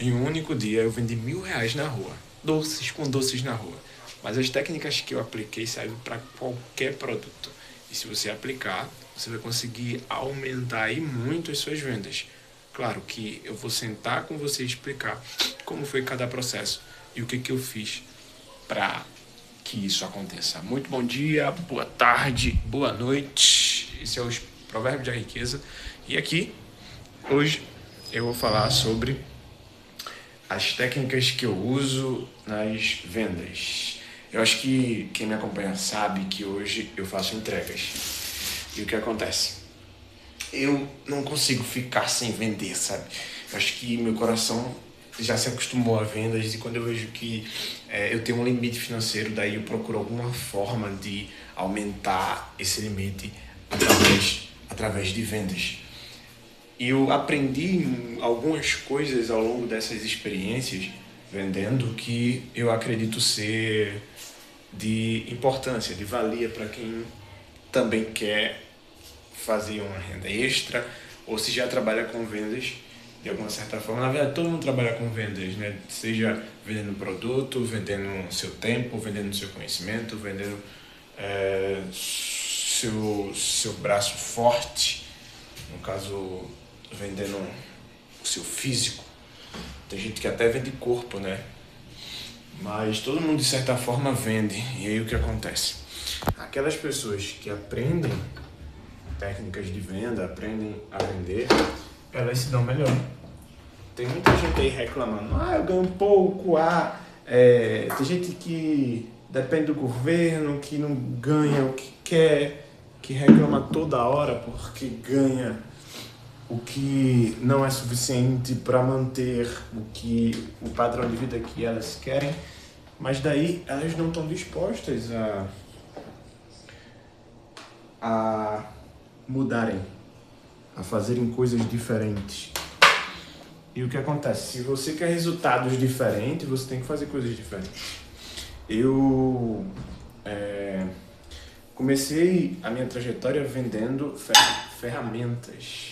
Em um único dia eu vendi R$ 1.000 na rua. Doces com doces na rua. Mas as técnicas que eu apliquei servem para qualquer produto. E se você aplicar, você vai conseguir aumentar aí muito as suas vendas. Claro que eu vou sentar com você e explicar como foi cada processo e o que eu fiz para que isso aconteça. Muito bom dia, boa tarde, boa noite. Esse é o Provérbio da Riqueza. E aqui, hoje, eu vou falar sobre as técnicas que eu uso nas vendas. Eu acho que quem me acompanha sabe que hoje eu faço entregas. E o que acontece? Eu não consigo ficar sem vender, sabe? Eu acho que meu coração já se acostumou a vendas e quando eu vejo que eu tenho um limite financeiro, daí eu procuro alguma forma de aumentar esse limite através de vendas. E eu aprendi algumas coisas ao longo dessas experiências vendendo que eu acredito ser de importância, de valia para quem também quer fazer uma renda extra ou se já trabalha com vendas de alguma certa forma. Na verdade, todo mundo trabalha com vendas, né? Seja vendendo produto, vendendo seu tempo, vendendo seu conhecimento, vendendo seu braço forte, no caso, vendendo o seu físico. Tem gente que até vende corpo, né? Mas todo mundo, de certa forma, vende. E aí o que acontece? Aquelas pessoas que aprendem técnicas de venda, aprendem a vender, elas se dão melhor. Tem muita gente aí reclamando, eu ganho pouco, tem gente que depende do governo, que não ganha o que quer, que reclama toda hora porque ganha o que não é suficiente para manter o padrão de vida que elas querem, mas daí elas não estão dispostas a mudarem, a fazerem coisas diferentes. E o que acontece? Se você quer resultados diferentes, você tem que fazer coisas diferentes. Eu comecei a minha trajetória vendendo ferramentas.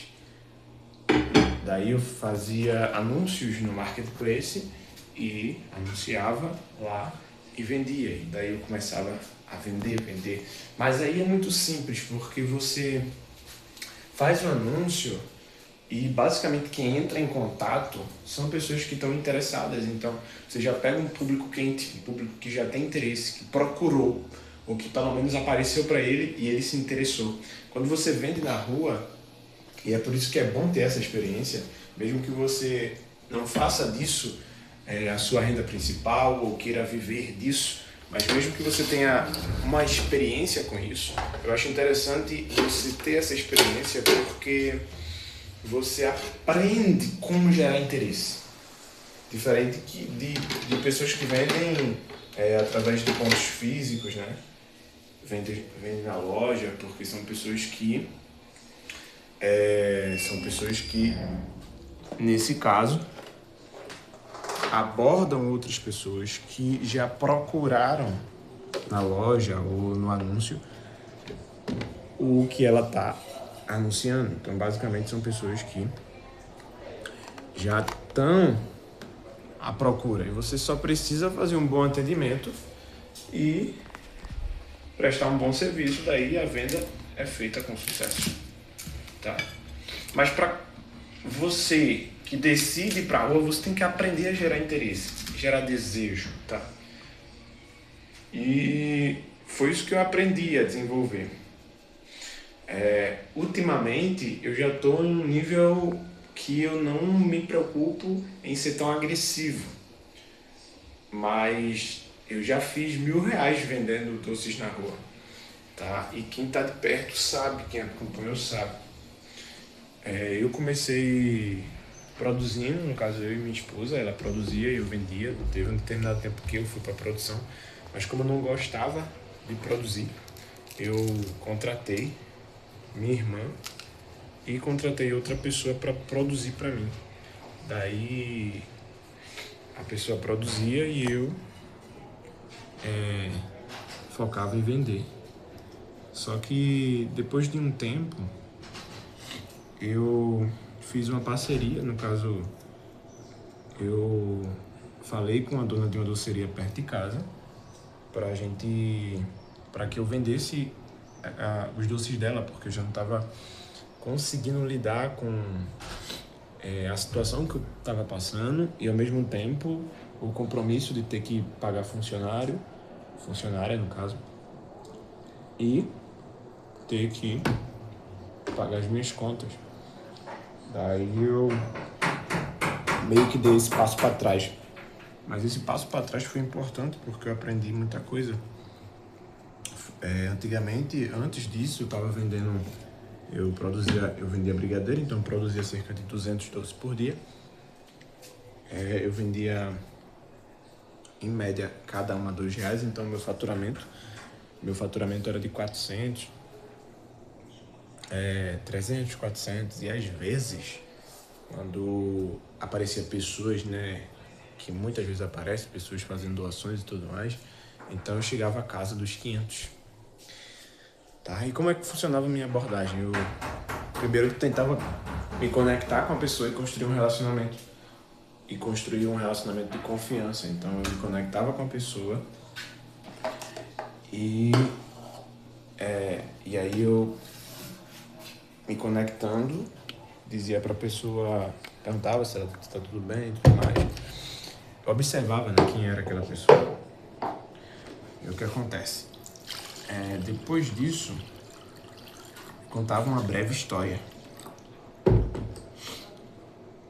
Daí eu fazia anúncios no Marketplace e anunciava lá e vendia. E daí eu começava a vender. Mas aí é muito simples, porque você faz um anúncio e basicamente quem entra em contato são pessoas que estão interessadas. Então você já pega um público quente, um público que já tem interesse, que procurou, ou que pelo menos apareceu para ele e ele se interessou. Quando você vende na rua, e é por isso que é bom ter essa experiência, mesmo que você não faça disso a sua renda principal ou queira viver disso, mas mesmo que você tenha uma experiência com isso, eu acho interessante você ter essa experiência porque você aprende como gerar interesse. Diferente de pessoas que vendem através de pontos físicos, né? Vendem na loja, porque são pessoas que nesse caso, abordam outras pessoas que já procuraram na loja ou no anúncio o que ela está anunciando. Então, basicamente, são pessoas que já estão à procura. E você só precisa fazer um bom atendimento e prestar um bom serviço. Daí a venda é feita com sucesso. Tá? Mas para você que decide ir para a rua, você tem que aprender a gerar interesse, gerar desejo, tá? E foi isso que eu aprendi a desenvolver. Ultimamente, eu já estou em um nível que eu não me preocupo em ser tão agressivo. Mas eu já fiz R$ 1.000 vendendo doces na rua, tá? E quem está de perto sabe, quem acompanhou sabe. Eu comecei produzindo, no caso eu e minha esposa, ela produzia e eu vendia. Teve um determinado tempo que eu fui para a produção, mas como eu não gostava de produzir, eu contratei minha irmã e contratei outra pessoa para produzir para mim. Daí a pessoa produzia e eu focava em vender. Só que depois de um tempo eu fiz uma parceria, no caso eu falei com a dona de uma doceria perto de casa para que eu vendesse os doces dela, porque eu já não estava conseguindo lidar com a situação que eu estava passando e ao mesmo tempo o compromisso de ter que pagar funcionária no caso, e ter que pagar as minhas contas. Daí eu meio que dei esse passo para trás. Mas esse passo para trás foi importante porque eu aprendi muita coisa. Antigamente, antes disso, eu vendia brigadeiro, então eu produzia cerca de 200 doces por dia. Eu vendia, em média, cada uma R$2, então meu faturamento era de 400, 300, 400, e às vezes, quando aparecia pessoas, né, que muitas vezes aparecem, pessoas fazendo doações e tudo mais, então eu chegava à casa dos 500. Tá? E como é que funcionava a minha abordagem? Eu primeiro tentava me conectar com a pessoa e construir um relacionamento. E construir um relacionamento de confiança. Então eu me conectava com a pessoa e aí eu, me conectando, dizia pra pessoa, perguntava se ela tá tudo bem e tudo mais. Eu observava, né, quem era aquela pessoa. E o que acontece? Depois disso, contava uma breve história.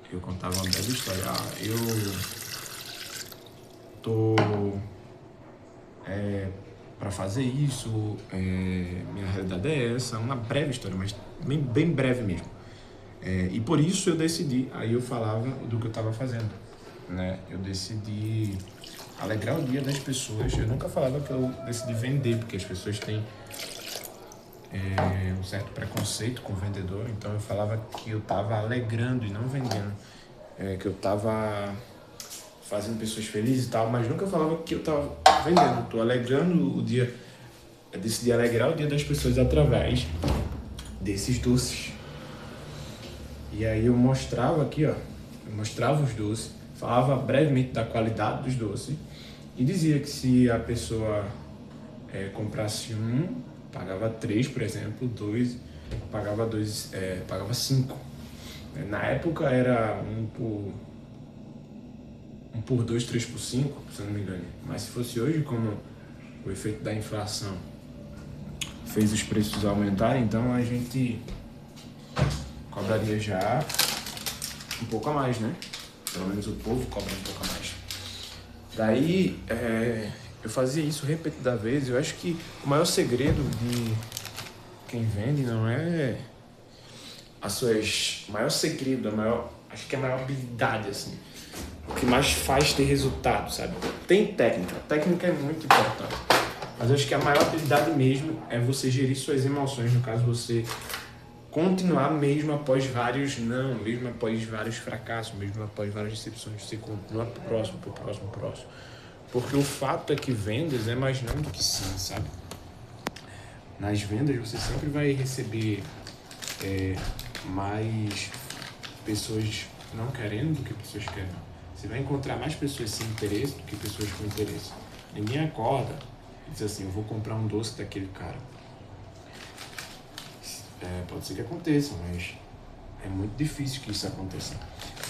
Eu tô para fazer isso, minha realidade é essa, uma breve história, mas bem breve mesmo. E por isso eu decidi, aí eu falava do que eu estava fazendo, né? Eu decidi alegrar o dia das pessoas. Eu nunca falava que eu decidi vender, porque as pessoas têm um certo preconceito com o vendedor, então eu falava que eu estava alegrando e não vendendo, que eu estava fazendo pessoas felizes e tal, mas nunca falava que eu estava vendendo. Estou alegrando o dia, eu decidi alegrar o dia das pessoas através desses doces. E aí eu mostrava aqui, ó, eu mostrava os doces, falava brevemente da qualidade dos doces e dizia que se a pessoa comprasse um, pagava 3, por exemplo, 2, pagava 5. Na época era um por 2, 3 por 5, se eu não me engano. Mas se fosse hoje, como o efeito da inflação fez os preços aumentarem, então a gente cobraria já um pouco a mais, né? Pelo menos o povo cobra um pouco a mais. Daí, eu fazia isso repetida vez. Eu acho que o maior segredo de quem vende não é o maior segredo, acho que é a maior habilidade, assim. O que mais faz ter resultado, sabe? Tem técnica. Técnica é muito importante. Mas eu acho que a maior habilidade mesmo é você gerir suas emoções. No caso, você continuar mesmo após vários não, mesmo após vários fracassos, mesmo após várias decepções. Você continua pro próximo. Porque o fato é que vendas é mais não do que sim, sabe? Nas vendas você sempre vai receber mais pessoas não querendo do que pessoas querendo. Você vai encontrar mais pessoas sem interesse do que pessoas com interesse. Ninguém acorda e diz assim, eu vou comprar um doce daquele cara. Pode ser que aconteça, mas é muito difícil que isso aconteça.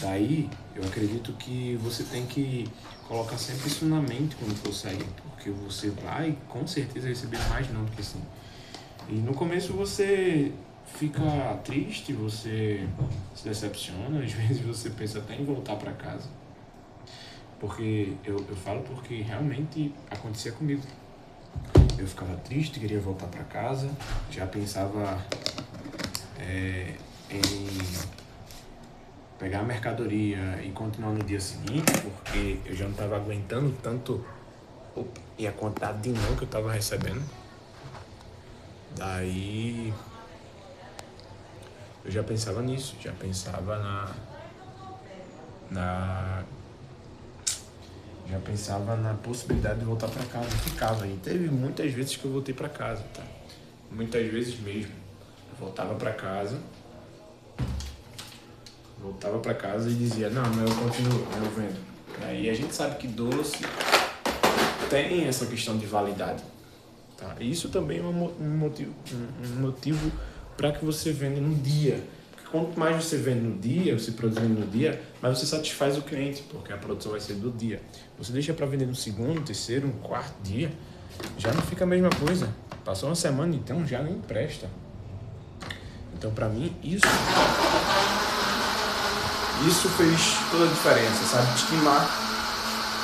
Daí, eu acredito que você tem que colocar sempre isso na mente quando for sair, porque você vai, com certeza, receber mais não do que sim. E no começo você fica triste, você se decepciona, às vezes você pensa até em voltar para casa. Porque eu falo porque realmente acontecia comigo. Eu ficava triste, queria voltar para casa, já pensava em pegar a mercadoria e continuar no dia seguinte, porque eu já não estava aguentando tanto e a quantidade de não que eu estava recebendo. Daí eu já pensava nisso, já pensava já pensava na possibilidade de voltar para casa. Eu ficava aí. Teve muitas vezes que eu voltei para casa, tá? Muitas vezes mesmo. Eu voltava para casa, voltava para casa e dizia, não, mas eu continuo, eu vendo. E a gente sabe que doce tem essa questão de validade. Tá? E isso também é um motivo para que você venda no dia. Porque quanto mais você vende no dia, você produzindo no dia, mais você satisfaz o cliente, porque a produção vai ser do dia. Você deixa para vender no segundo, terceiro, quarto dia, já não fica a mesma coisa. Passou uma semana, então já nem presta. Então, para mim, isso fez toda a diferença, sabe? Estimar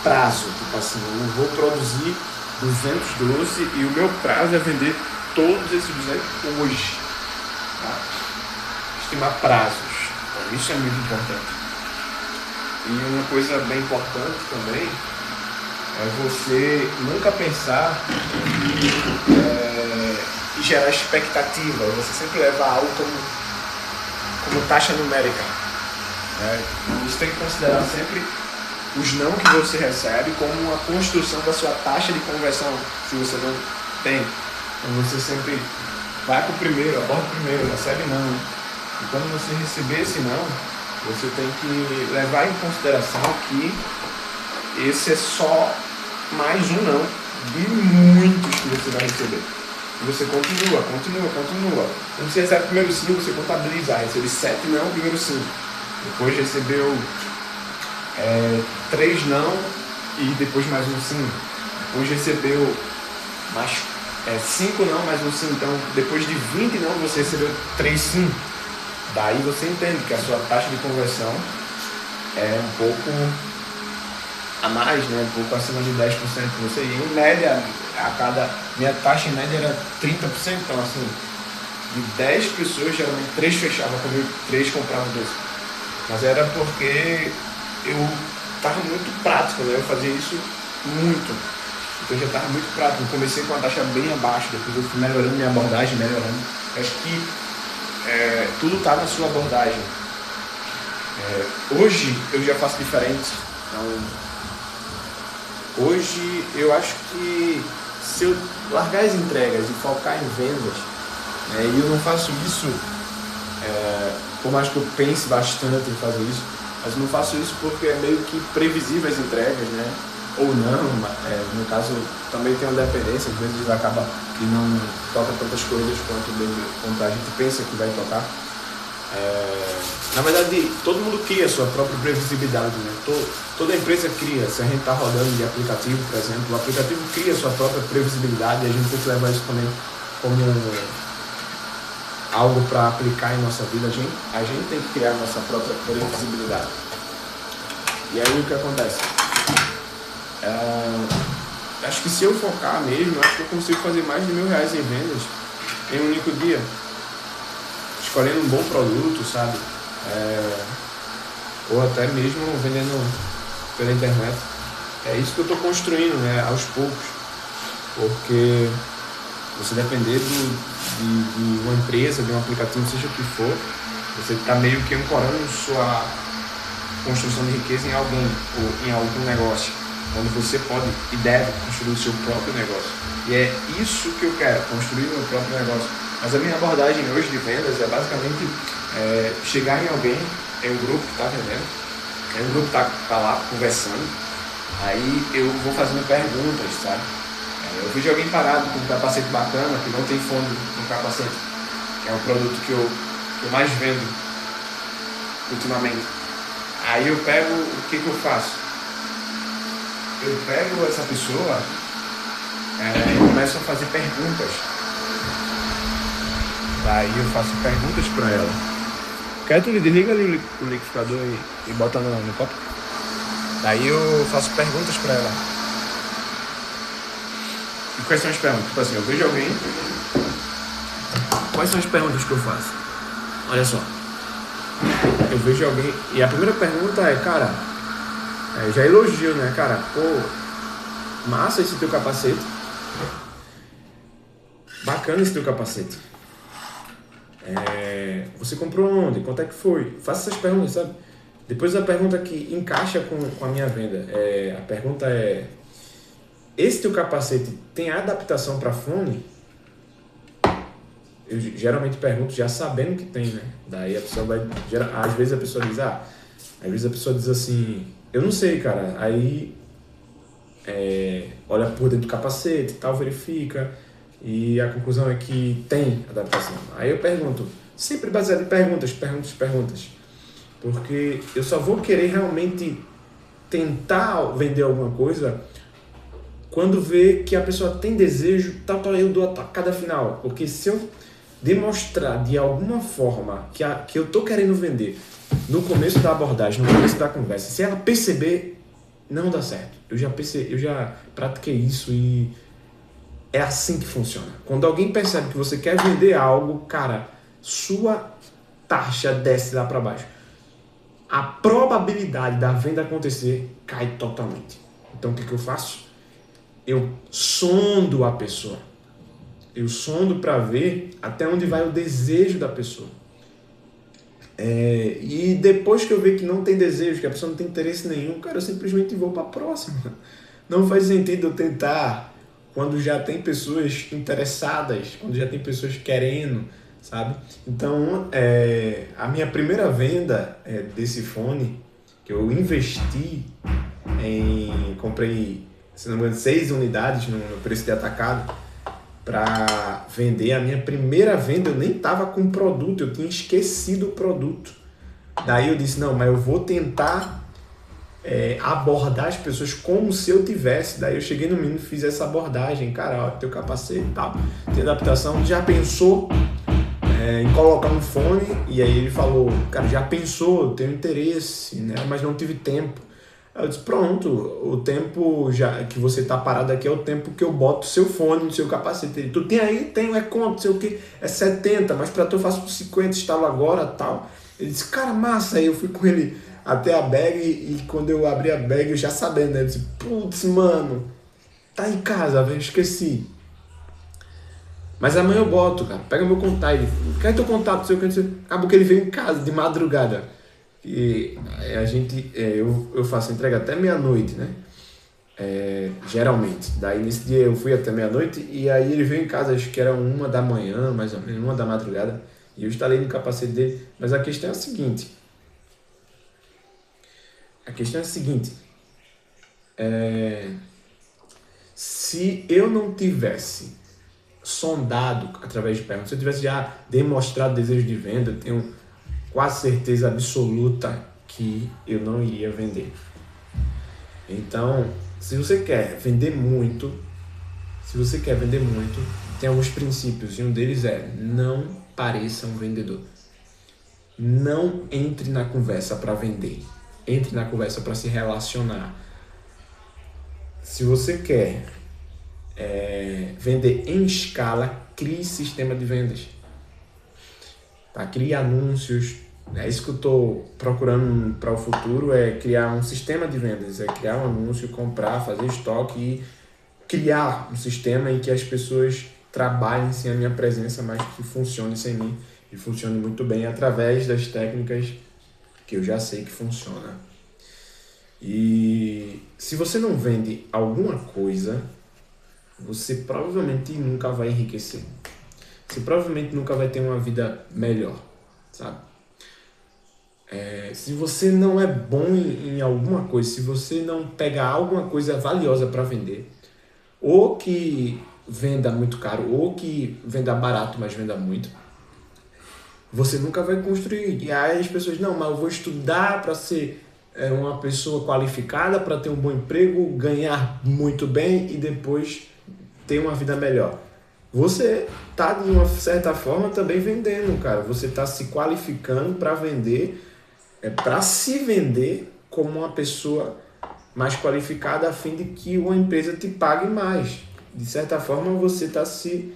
prazo. Tipo assim, eu vou produzir 200 doces e o meu prazo é vender todos esses 200 hoje. Tá? Estimar prazos. Então, isso é muito importante. E uma coisa bem importante também é você nunca pensar e gerar expectativa. Você sempre levar algo como taxa numérica. Você tem que considerar sempre os não que você recebe como uma construção da sua taxa de conversão, se você não tem. Então você sempre vai para o primeiro, aborda o primeiro, recebe não. E quando você receber esse não, você tem que levar em consideração que esse é só mais um não de muitos que você vai receber. E você continua. Quando você recebe o primeiro sim, você contabiliza. Recebe 7 não, primeiro sim. Depois recebeu 3 não e depois mais um sim. Depois recebeu mais 5 não, mais um sim. Então, depois de 20 não, você recebeu 3 sim. Daí você entende que a sua taxa de conversão é um pouco a mais, né? Um pouco acima de 10%. Você, em média, minha taxa em média era 30%. Então, assim, de 10 pessoas, geralmente 3 fechavam comigo, 3 compravam doce. Mas era porque eu estava muito prático, né? Eu fazia isso muito. Então, eu já estava muito prático. Eu comecei com a taxa bem abaixo, depois eu fui melhorando minha abordagem, Eu acho que tudo está na sua abordagem. Hoje eu já faço diferente. Então, hoje eu acho que se eu largar as entregas e focar em vendas, e eu não faço isso, por mais que eu pense bastante em fazer isso, mas eu não faço isso porque é meio que previsível as entregas, né? Ou não, no caso também tem uma dependência, às vezes acaba que não toca tantas coisas quanto a gente pensa que vai tocar. Na verdade, todo mundo cria a sua própria previsibilidade, né? Toda empresa cria. Se a gente está rodando de aplicativo, por exemplo, o aplicativo cria a sua própria previsibilidade e a gente tem que levar isso também como algo para aplicar em nossa vida. A gente tem que criar a nossa própria previsibilidade. E aí o que acontece? Acho que se eu focar mesmo, acho que eu consigo fazer mais de R$1.000 em vendas em um único dia. Escolhendo um bom produto, sabe? Ou até mesmo vendendo pela internet. É isso que eu estou construindo, né? Aos poucos. Porque você depender de uma empresa, de um aplicativo, seja o que for, você está meio que ancorando sua construção de riqueza em alguém ou em algum negócio, onde você pode e deve construir o seu próprio negócio. E é isso que eu quero, construir o meu próprio negócio. Mas a minha abordagem hoje de vendas é basicamente chegar em alguém, é um grupo que está vendendo, é um grupo que está lá conversando, aí eu vou fazendo perguntas, sabe? Eu vejo alguém parado com um capacete bacana, que não tem fone no capacete, que é o produto que eu mais vendo ultimamente. Aí eu pego, o que eu faço? Eu pego essa pessoa e começo a fazer perguntas. Daí eu faço perguntas para ela. Quer desliga ali o liquidificador e bota no copo. Daí eu faço perguntas para ela. E quais são as perguntas? Tipo assim, eu vejo alguém. Quais são as perguntas que eu faço? Olha só. Eu vejo alguém. E a primeira pergunta é, cara, já elogio, né, cara? Pô, massa esse teu capacete. Bacana esse teu capacete. Você comprou onde? Quanto é que foi? Faça essas perguntas, sabe? Depois a pergunta que encaixa com a minha venda. A pergunta é: esse teu capacete tem adaptação para fone? eu geralmente pergunto já sabendo que tem, né? Daí a pessoa vai, às vezes a pessoa diz, às vezes a pessoa diz assim, eu não sei, cara. Aí olha por dentro do capacete e tal, verifica, e a conclusão é que tem adaptação. Aí eu pergunto, sempre baseado em perguntas, porque eu só vou querer realmente tentar vender alguma coisa quando ver que a pessoa tem desejo, tal, eu dou a tacada final. Porque se eu demonstrar de alguma forma que eu tô querendo vender no começo da abordagem, no começo da conversa, se ela perceber, não dá certo. Eu já pratiquei isso e é assim que funciona. Quando alguém percebe que você quer vender algo, cara, sua taxa desce lá para baixo. A probabilidade da venda acontecer cai totalmente. Então o que eu faço? Eu sondo a pessoa. Eu sondo para ver até onde vai o desejo da pessoa. E depois que eu ver que não tem desejo, que a pessoa não tem interesse nenhum, cara, eu simplesmente vou para a próxima. Não faz sentido eu tentar quando já tem pessoas interessadas, quando já tem pessoas querendo, sabe? Então, a minha primeira venda desse fone, que eu investi comprei, se não me engano, 6 unidades no preço de atacado para vender. A minha primeira venda eu nem estava com o produto, eu tinha esquecido o produto. Daí eu disse, não, mas eu vou tentar abordar as pessoas como se eu tivesse. Daí eu cheguei no menino e fiz essa abordagem. Cara, ó, teu capacete e tal, tem adaptação, já pensou em colocar um fone? E aí ele falou, cara, já pensou, tenho interesse, né? Mas não tive tempo. Eu disse, pronto, o tempo já que você tá parado aqui é o tempo que eu boto o seu fone no seu capacete. Ele, tu tem aí? Tenho, quanto? Sei o que, é 70, mas pra tu eu faço por 50, instalo agora, tal. Ele disse, cara, massa. Aí eu fui com ele até a bag e quando eu abri a bag eu já sabendo, né? Eu disse, putz, mano, tá em casa, velho, esqueci. Mas amanhã eu boto, cara, pega meu contato. Ele, quer teu contato? Sei o que, acabou que ele veio em casa de madrugada. E eu faço entrega até meia-noite, né? Geralmente. Daí nesse dia eu fui até meia-noite e aí ele veio em casa, acho que era 1 da manhã, mais ou menos, 1 da madrugada. E eu instalei no capacete dele. Mas a questão é a seguinte. Se eu não tivesse sondado através de perguntas, se eu tivesse já demonstrado desejo de venda, eu tenho quase certeza absoluta que eu não iria vender. Então, se você quer vender muito, tem alguns princípios e um deles é não pareça um vendedor. Não entre na conversa para vender. Entre na conversa para se relacionar. Se você quer vender em escala, crie sistema de vendas. Tá? Crie anúncios. É isso que eu estou procurando para o futuro, é criar um sistema de vendas, é criar um anúncio, comprar, fazer estoque e criar um sistema em que as pessoas trabalhem sem a minha presença, mas que funcione sem mim e funcione muito bem através das técnicas que eu já sei que funciona. E se você não vende alguma coisa, você provavelmente nunca vai enriquecer. Você provavelmente nunca vai ter uma vida melhor, sabe? Se você não é bom em alguma coisa, se você não pegar alguma coisa valiosa para vender, ou que venda muito caro, ou que venda barato, mas venda muito, você nunca vai construir. E aí as pessoas, não, mas eu vou estudar para ser uma pessoa qualificada, para ter um bom emprego, ganhar muito bem e depois ter uma vida melhor. Você tá, de uma certa forma, também vendendo, cara. Você tá se qualificando para vender, para se vender como uma pessoa mais qualificada a fim de que uma empresa te pague mais. De certa forma, você está se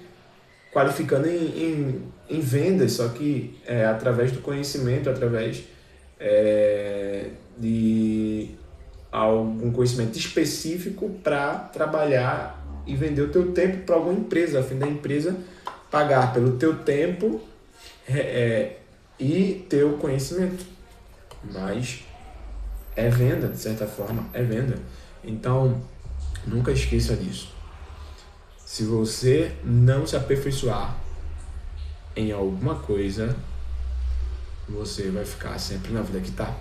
qualificando em vendas, só que através do conhecimento, através de algum conhecimento específico para trabalhar e vender o teu tempo para alguma empresa, a fim da empresa pagar pelo teu tempo e teu conhecimento. Mas é venda, de certa forma, é venda. Então, nunca esqueça disso. Se você não se aperfeiçoar em alguma coisa, você vai ficar sempre na vida que tá.